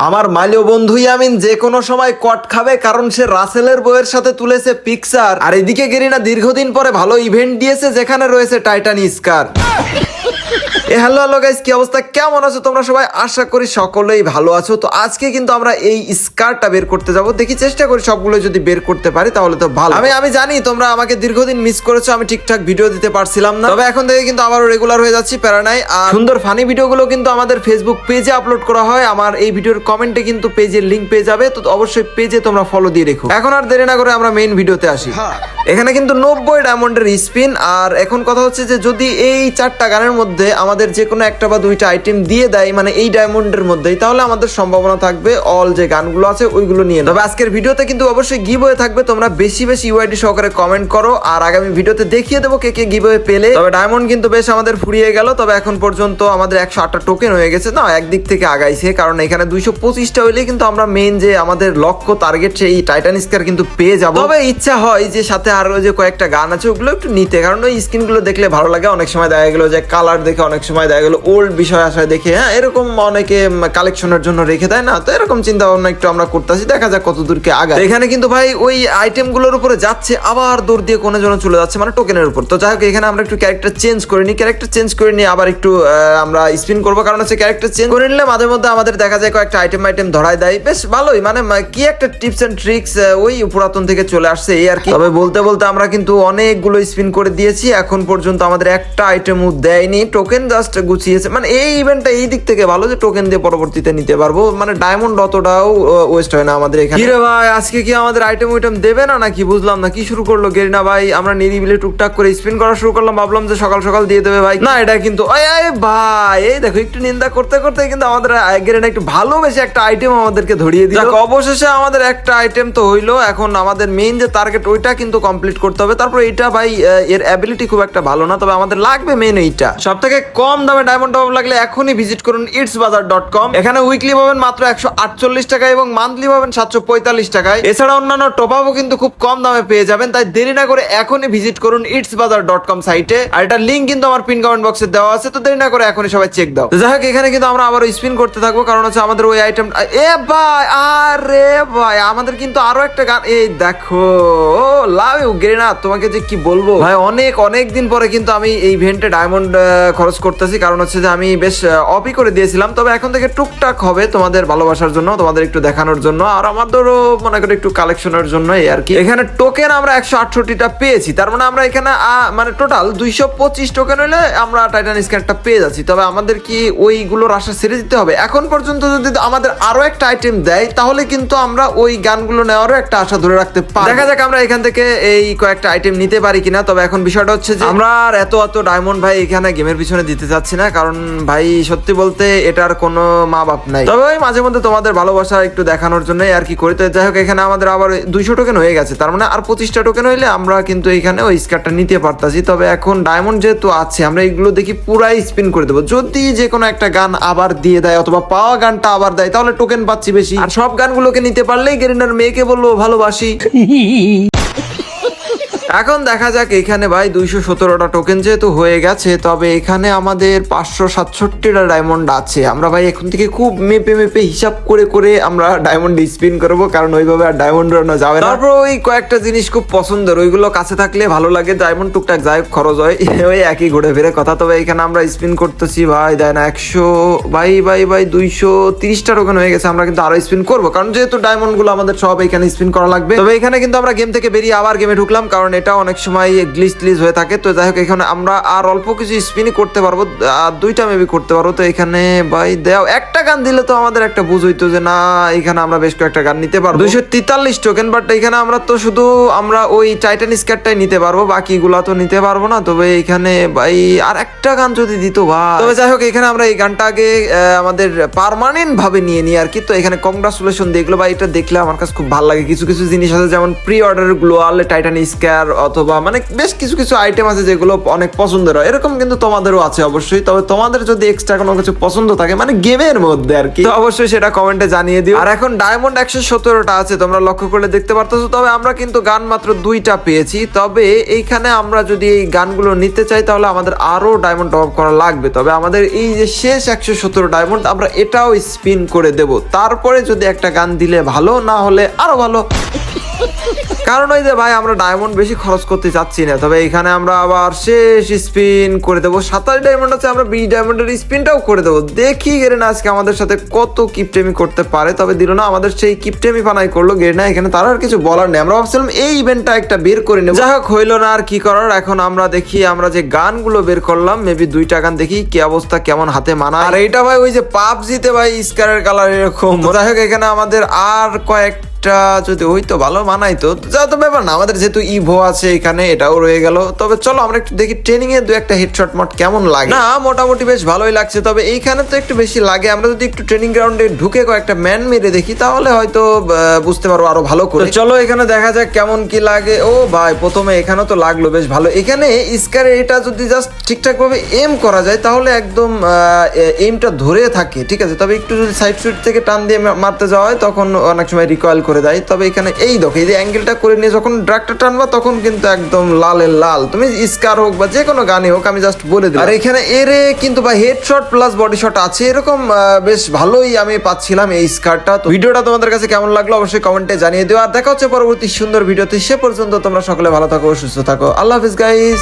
আমার মালিও বন্ধু ইয়ামিন যে কোনো সময় কট খাবে, কারণ সে রাসেলের বইয়ের সাথে তুলেছে পিকচার। আর এদিকে গেরিনা দীর্ঘদিন পরে ভালো ইভেন্ট দিয়েছে, যেখানে রয়েছে টাইটানি স্কার। হ্যালো গাইস, কি অবস্থা, কেমন আছো তোমরা সবাই? আশা করি সকলেই ভালো আছো। তো আজকে কিন্তু আমরা এই স্কারটা বের করতে যাব, দেখি চেষ্টা করি সবগুলো যদি বের করতে পারি তাহলে তো ভালো। আমি জানি তোমরা আমাকে দীর্ঘদিন মিস করেছো, আমি ঠিকঠাক ভিডিও দিতে পারছিলাম না, তবে এখন থেকে কিন্তু আবারও রেগুলার হয়ে যাচ্ছি, প্যারা নাই। আর সুন্দর ফানি ভিডিওগুলো কিন্তু আমাদের ফেসবুক পেজে আপলোড করা হয়, আমার এই ভিডিওর কমেন্টে কিন্তু পেজের লিংক পেয়ে যাবে, তো অবশ্যই পেজে তোমরা ফলো দিয়ে রেখো। এখন আর দেরি না করে আমরা মেইন ভিডিওতে আসি। এখানে কিন্তু 90 ডায়মন্ডের স্পিন। আর এখন কথা হচ্ছে যে যদি এই 4টা গানের মধ্যে আমাদের যে কোনো একটা বা দুইটা আইটেম দিয়ে দেয়, মানে এই ডায়মন্ডের মধ্যেই, তাহলে আমাদের সম্ভাবনা থাকবে অল যে গানগুলো আছে ওইগুলো নিয়ে। তবে আজকের ভিডিওতে কিন্তু অবশ্যই গিভওয়ে থাকবে, তোমরা বেশি বেশি ইউআইডি সহকারে কমেন্ট করো, আর আগামী ভিডিওতে দেখিয়ে দেবো কে কে গিভওয়ে পেলে। তবে ডায়মন্ড কিন্তু বেশ আমাদের ফুরিয়ে গেল, তবে এখন পর্যন্ত আমাদের 108টা টোকেন হয়ে গেছে। না, একদিক থেকে আগাইছে, কারণ এখানে 225টা হইলে কিন্তু আমরা মেইন যে আমাদের লক্ষ্য টার্গেট সেই টাইটান স্কার কিন্তু পেয়ে যাবো। তবে ইচ্ছা হয় যে সাথে আরো যে কয়েকটা গান আছে ওগুলো একটু নিতে, কারণ ওই স্কিন গুলো দেখলে ভালো লাগে। অনেক সময় দেখা গেলো যে কালার দেখে, অনেক সময় দেখা গেলো ওল্ড বিষয় আশায় দেখে, হ্যাঁ এরকম অনেকে কালেকশনের জন্য রেখে দেয় না, তো এরকম চিন্তা ভাবনা একটু আমরা করতেছি, দেখা যাক কত দূরকে আগায়। এখানে কিন্তু ভাই ওই আইটেম গুলোর উপরে যাচ্ছে, আবার দৌড় দিয়ে কোন জন্য চলে যাচ্ছে, মানে টোকেনের উপর। তো যাই হোক, এখানে আমরা একটু ক্যারেক্টার চেঞ্জ করে নিই, ক্যারেক্টার চেঞ্জ করে নিয়ে আবার একটু আমরা স্পিন করবো, কারণ হচ্ছে ক্যারেক্টার চেঞ্জ করে নিলে মাঝে মধ্যে আমাদের দেখা যায় কয়েকটা আইটেম ধরায় দেয়, বেশ ভালোই, মানে কি একটা টিপস এন্ড ট্রিক্স ওই পুরাতন থেকে চলে আসছে এই আর কি। তবে বলতে বলতে আমরা কিন্তু অনেকগুলো স্পিন করে দিয়েছি, এখন পর্যন্ত আমাদের একটা আইটেমও দেয়নি, টোকেন জাস্ট গুছিয়েছে। মানে এই ইভেন্টটা এই দিক থেকে ভালো যে টোকেন দিয়ে পরবর্তীতে নিতে পারবো, মানে ডায়মন্ড অতটাও ওয়েস্ট হয় না আমাদের এখানে। রে ভাই, আজকে কি আমাদের আইটেম দেবে না নাকি বুঝলাম না, কি শুরু করলো গেরিনা ভাই? আমরা নিরিবিলি টুকটাক করে স্পিন করা শুরু করলাম, ভাবলাম যে সকাল সকাল দিয়ে দেবে ভাই, না এটা কিন্তু ভাই এই দেখো একটু নিন্দা করতে করতে কিন্তু আমাদের গেরিনা একটু ভালোবেসে একটা আইটেম আমাদেরকে ধরিয়ে দিল। অবশেষে আমাদের একটা আইটেম তো হইলো, এখন আমাদের মেইন যে টার্গেট ওইটা কিন্তু কমপ্লিট করতে হবে। তারপর এইটা ভাই এর অ্যাবিলিটি খুব একটা ভালো না, তবে আমাদের লাগবে মেইন এইটা। সব থেকে কম দামে ডায়মন্ড টপ লাগলে এখনই ভিজিট করুন itsbazaar.com। এখানে উইকলি পাবেন মাত্র 148 টাকায় এবং মান্থলি পাবেন 745 টাকায়। এছাড়া অন্যান্য টপ আপও কিন্তু খুব কম দামে পেয়ে যাবেন, তাই দেরি না করে এখনই ভিজিট করুন itsbazaar.com সাইটে। আর এটার লিংক কিন্তু আমার পিন কমেন্ট বক্সে দেওয়া আছে, তো দেরি না করে এখনই সবাই চেক দাও। যাই হোক, এখানে কিন্তু আমরা আবার স্পিন করতে থাকবো, কারণ হচ্ছে আমাদের ওই আইটেম ভাই, আরে ভাই আমাদের কিন্তু আরো একটা গান, এই দেখো লাভ ইউ গেরিনা, তোমাকে যে কি বলবো ভাই, অনেক দিন পরে কিন্তু আমি এই ইভেন্টে ডায়মন্ড খরচ করতেছি, কারণ হচ্ছে যে আমি বেশ অপি করে দিয়েছিলাম। তবে এখন থেকে টুকটাক হবে তোমাদের ভালোবাসার জন্য, তোমাদের একটু দেখানোর জন্য, আর আমাদেরও মনে করি একটু কালেকশনের জন্য এই আর কি। এখানে টোকেন আমরা 168টা পেয়েছি, তার মানে আমরা এখানে মানে টোটাল 225 টোকেন হলে আমরা টাইটান স্ক্যানটা পেয়ে যাচ্ছি। তবে আমাদের কি ওইগুলোর আশা ছেড়ে দিতে হবে? এখন পর্যন্ত যদি আমাদের আরো একটা আইটেম দেয়, তাহলে কিন্তু আমরা ওই গানগুলো নেওয়ারও একটা আশা ধরে রাখতে পারি। দেখা যাক আমরা এখান থেকে এই কয়েকটা আইটেম নিতে পারি কিনা। তবে এখন বিষয়টা হচ্ছে যে আমরা আর এত ডায়মন্ড ভাই এখানে গেমের পিছনে দিতে চাচ্ছি না, কারণ ভাই সত্যি বলতে এটার কোনো মা বাপ নাই। তবে ওই মাঝে মধ্যে তোমাদের ভালোবাসা একটু দেখানোর জন্য আর কি করি। তো যাই হোক, এখানে আমাদের আবার 200 টোকেন হয়ে গেছে, তার মানে আর 25টা টোকেন হইলে আমরা কিন্তু এখানে ওই স্কারটা নিতে পারতাছি। তবে এখন ডায়মন্ড যেহেতু আছে, আমরা এগুলো দেখি পুরাই স্পিন করে দেবো। যদি যে কোনো একটা গান আবার দিয়ে দেয়, অথবা পাওয়া গানটা আবার দেয়, তাহলে টোকেন পাচ্ছি বেশি। আর সব গানগুলোকে নিতে পারলেই গেরিনার মেয়েকে বলবো ভালোবাসি। এখন দেখা যাক, এখানে ভাই 217টা টোকেন যেহেতু হয়ে গেছে, তবে এখানে আমাদের 567টা ডায়মন্ড আছে। আমরা ভাই এখন থেকে খুব মেপে হিসাব করে আমরা ডায়মন্ড স্পিন করবো, কারণ ওইভাবে আর ডায়মন্ড রানো যাবে না। তারপর ওই কয়েকটা জিনিস খুব পছন্দের, ওইগুলো কাছে থাকলে ভালো লাগে। ডায়মন্ড টুকটাক যাই খরচ হয়, ওই একই ঘুরে ফিরে কথা। তবে এখানে আমরা স্পিন করতেছি ভাই, দেয় না 100 ভাই 230টা টোকেন হয়ে গেছে। আমরা কিন্তু আরো স্পিন করবো, কারণ যেহেতু ডায়মন্ড গুলো আমাদের সব এখানে স্পিন করা লাগবে। তবে এখানে কিন্তু আমরা গেম থেকে বেরিয়ে আবার গেমে ঢুকলাম, কারণ এটা অনেক সময় গ্লিচ হয়ে থাকে। তো যাই হোক, এখানে আমরা আর অল্প কিছু স্পিনই করতে পারবো, আর 2টা মেবি করতে পারবো। তো এখানে ভাই দেও একটা গান দিলে তো আমাদের একটা বুঝ হইতো যে না, এখানে আমরা বেশ কয়েকটা গান নিতে পারবো। 243 টোকেন, বাট এখানে আমরা তো শুধু আমরা ওই টাইটান স্কারটাই নিতে পারবো, বাকিগুলা তো নিতে পারবো না। তবে এখানে ভাই আর একটা গান যদি দিত ভাই। তবে যাই হোক, এখানে আমরা এই গানটা আগে আমাদের পার্মানেন্ট ভাবে নিয়ে নিই আর কি। তো এখানে কংগ্রাচুলেশন দেখলো ভাই, এটা দেখলে আমার কাছে খুব ভালো লাগে। কিছু জিনিস আছে, যেমন প্রি অর্ডার গ্লোয়াল টাইটান স্কার, অথবা মানে বেশ কিছু কিছু আইটেম আছে যেগুলো অনেক পছন্দের হয়, এরকম কিন্তু তোমাদেরও আছে অবশ্যই। তবে তোমাদের যদি এক্সট্রা কোনো কিছু পছন্দ থাকে মানে গেমের মধ্যে আর কি, তো অবশ্যই সেটা কমেন্টে জানিয়ে দিও। আর এখন ডায়মন্ড 117টা আছে, তোমরা লক্ষ্য করলে দেখতে পারতেছো। তবে আমরা কিন্তু গান মাত্র 2টা পেয়েছি। তবে এইখানে আমরা যদি এই গানগুলো নিতে চাই তাহলে আমাদের আরো ডায়মন্ড টপ করা লাগবে। তবে আমাদের এই যে শেষ 117 ডায়মন্ড আমরা এটাও স্পিন করে দেব, তারপরে যদি একটা গান দিলে ভালো, না হলে আরো ভালো। কারণ ওই যে ভাই আমরা ডায়মন্ড বেশি খরচ করতে চাচ্ছি না। তবে এখানে আমরা আবার শেষ স্পিন করে দেবো। 27 ডায়মন্ড আছে, আমরা 20 ডায়মন্ডের স্পিনটাও করে দেবো। দেখি গেরিনা আজকে আমাদের সাথে কত কিপটেমি করতে পারে। তবে দিল না, আমাদের সেই কিপটেমি পানাই করলো গেরিনা। এখানে তার আর কিছু বলার নেই, আমরা ভাবছিলাম এই ইভেন্টটা একটা বের করে নেব, যাই হোক হইলো না, আর কি করার। এখন আমরা দেখি আমরা যে গানগুলো বের করলাম, মেবি 2টা গান দেখি কি অবস্থা, কেমন হাতে মানা। আর এইটা ভাই ওই যে পাবজিতে ভাই স্কারের কালার এরকম। যাই হোক এখানে আমাদের আর কয়েকটা যদি হইতো ভালো মানাইতো, যা তো ব্যাপার না, আমাদের যেহেতু ইভো আছে এখানে এটাও রয়ে গেল। তবে চলো আমরা একটু দেখি ট্রেনিং এ 2-1টা হেডশট মট কেমন লাগে। না মোটামুটি বেশ ভালোই লাগছে, তবে এইখানে তো একটু বেশি লাগে। আমরা যদি একটু ট্রেনিং গ্রাউন্ডে ঢুকে কয়েকটা ম্যান মেরে দেখি তাহলে হয়তো বুঝতে পারবো আরো ভালো করে। চলো এখানে দেখা যাক কেমন কি লাগে। ও ভাই প্রথমে এখানে তো লাগলো বেশ ভালো। এখানে স্কারে এটা যদি জাস্ট ঠিকঠাক ভাবে এম করা যায় তাহলে একদম এমটা ধরে থাকে, ঠিক আছে। তবে একটু যদি সাইড সুইট থেকে টান দিয়ে মারতে যাওয়া হয় তখন অনেক সময় রিকয়েল করে দেয়। তবে এখানে এই দেখো এই যে অ্যাঙ্গেলটা করে নিয়ে যখন ড্রাগটা টানবা তখন কিন্তু একদম লালের লাল। তুমি স্কার হোক বা যে কোনো গানই হোক, আমি জাস্ট বলে দিই। আর এখানে এরে কিন্তু ভাই হেডশট প্লাস বডি শট আছে, এরকম বেশ ভালোই আমি পাচ্ছিলাম এই স্কারটা। তো ভিডিওটা তোমাদের কাছে কেমন লাগলো অবশ্যই কমেন্টে জানিয়ে দিও। আর দেখা হচ্ছে পরবর্তী সুন্দর ভিডিওতে। সে পর্যন্ত তোমরা সকলে ভালো থাকো, সুস্থ থাকো। আল্লাহ হাফিজ গাইস।